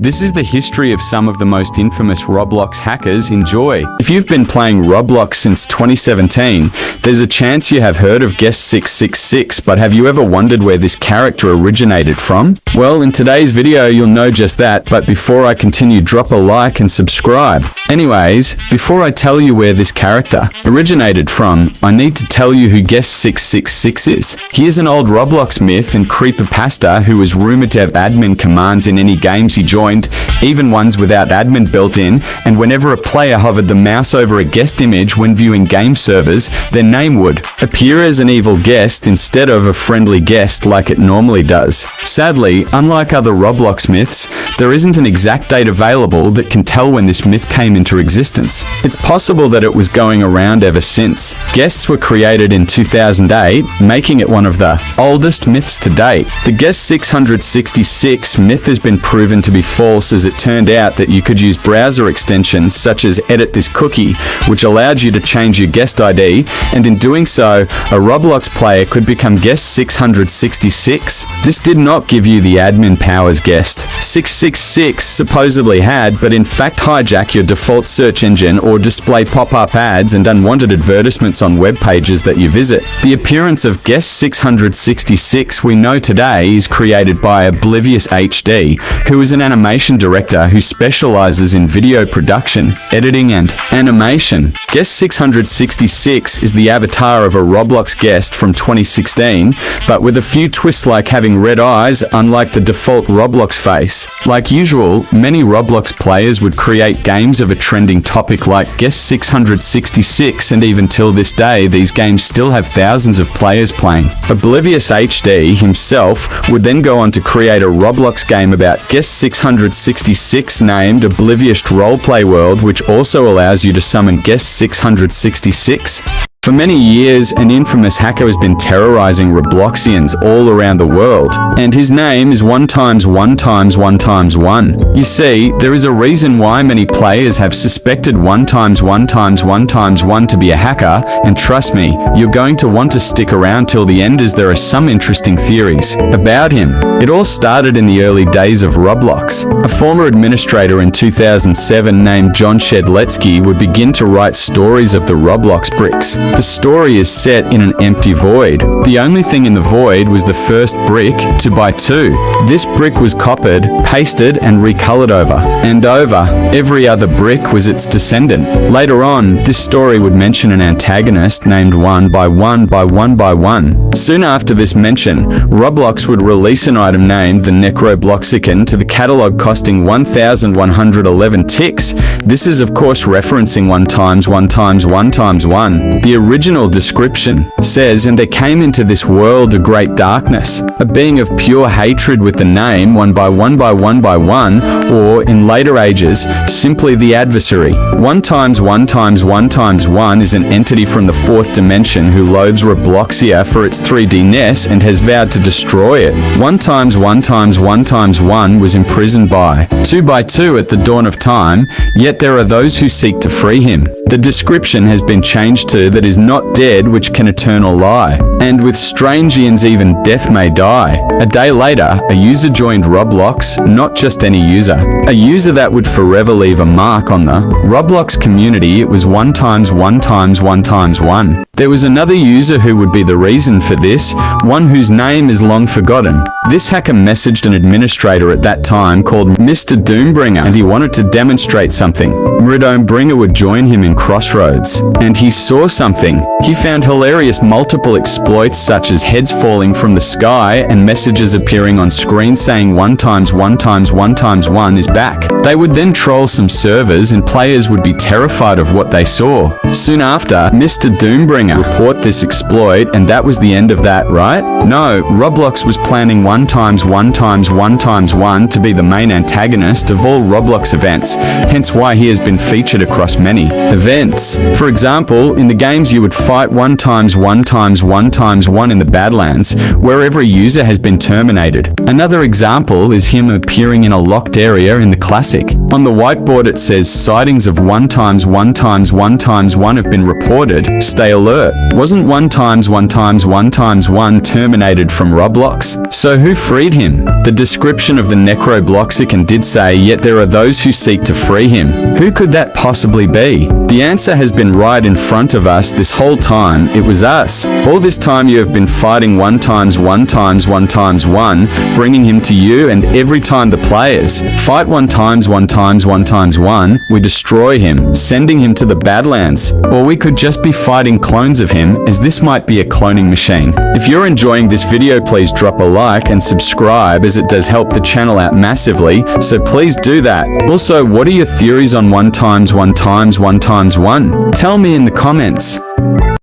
This is the history of some of the most infamous Roblox hackers. Enjoy! If you've been playing Roblox since 2017, there's a chance you have heard of Guest666, but have you ever wondered where this character originated from? Well, in today's video you'll know just that, but before I continue, drop a like and subscribe. Anyways, before I tell you where this character originated from, I need to tell you who Guest666 is. He is an old Roblox myth and creepypasta who was rumored to have admin commands in any games he joined, even ones without admin built in, and whenever a player hovered the mouse over a guest image when viewing game servers, their name would appear as an evil guest instead of a friendly guest like it normally does. Sadly, unlike other Roblox myths, there isn't an exact date available that can tell when this myth came into existence. It's possible that it was going around ever since. Guests were created in 2008, making it one of the oldest myths to date. The Guest666 myth has been proven to be false, as it turned out that you could use browser extensions such as Edit This Cookie, which allowed you to change your guest ID, and in doing so, a Roblox player could become Guest666. This did not give you the admin powers Guest666 supposedly had, but in fact hijack your default search engine or display pop-up ads and unwanted advertisements on web pages that you visit. The appearance of Guest666 we know today is created by Oblivious HD, who is an animation director who specializes in video production, editing, and animation. Guest666 is the avatar of a Roblox guest from 2016, but with a few twists like having red eyes, unlike the default Roblox face. Like usual, many Roblox players would create games of a trending topic like Guest666, and even till this day, these games still have thousands of players playing. Oblivious HD himself would then go on to create a Roblox game about Guest666 named Oblivious Roleplay World, which also allows you to summon Guest666. For many years, an infamous hacker has been terrorizing Robloxians all around the world, and his name is 1x1x1x1. You see, there is a reason why many players have suspected 1x1x1x1 to be a hacker, and trust me, you're going to want to stick around till the end, as there are some interesting theories about him. It all started in the early days of Roblox. A former administrator in 2007 named John Shedletsky would begin to write stories of the Roblox bricks. The story is set in an empty void. The only thing in the void was the first brick, 2x2. This brick was copied, pasted, and recolored over and over. Every other brick was its descendant. Later on, this story would mention an antagonist named 1x1x1x1. Soon after this mention, Roblox would release an item named the Necrobloxican to the catalog, costing 1,111 ticks. This is of course referencing 1x1x1x1. The original description says, "And there came into this world a great darkness, a being of pure hatred with the name 1x1x1x1, or in later ages, simply the adversary. 1x1x1x1 is an entity from the fourth dimension who loathes Robloxia for its 3D-ness and has vowed to destroy it. 1x1x1x1 was imprisoned by 2x2 at the dawn of time, yet there are those who seek to free him. The description has been changed to that is not dead which can eternal lie, and with Strangians even death may die." A day later, a user joined Roblox, not just any user. A user that would forever leave a mark on the Roblox community. It was 1x1x1x1. There was another user who would be the reason for this, one whose name is long forgotten. This hacker messaged an administrator at that time called Mr. Doombringer, and he wanted to demonstrate something. Doombringer would join him in Crossroads, and he saw something. He found hilarious multiple exploits such as heads falling from the sky and messages appearing on screen saying 1x1x1x1 is back. They would then troll some servers, and players would be terrified of what they saw. Soon after, Mr. Doombringer report this exploit, and that was the end of that, right? No, Roblox was planning 1x1x1x1 to be the main antagonist of all Roblox events, hence why he has been featured across many events. For example, in the games you would fight 1x1x1x1 in the Badlands, where every user has been terminated. Another example is him appearing in a locked area in the classic frantic. On the whiteboard it says sightings of 1 times 1 times 1 times 1 have been reported. Stay alert. Wasn't 1 times 1 times 1 times 1 terminated from Roblox? So who freed him? The description of the Necrobloxican did say, yet there are those who seek to free him. Who could that possibly be? The answer has been right in front of us this whole time. It was us. All this time you have been fighting 1 times 1 times 1 times 1, bringing him to you, and every time the players fight 1 times 1 times 1 times 1, we destroy him, sending him to the Badlands. Or we could just be fighting clones of him, as this might be a cloning machine. If you're enjoying this video, please drop a like and subscribe, as it does help the channel out massively, so please do that. Also, what are your theories on 1 times 1 times 1 times 1? Tell me in the comments.